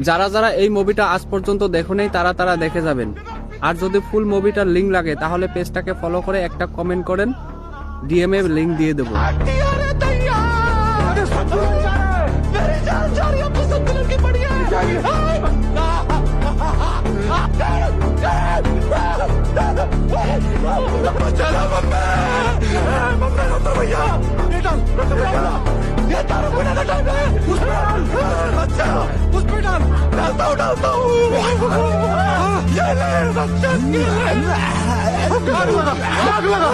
যারা যারা এই মুভিটা আজ পর্যন্ত দেখোনি তারা তারা দেখে যাবেন। আর যদি ফুল মুভিটার লিঙ্ক লাগে তাহলে পেজটাকে ফলো করে একটা কমেন্ট করেন, ডিএমএ লিঙ্ক দিয়ে দেবো। आग लगा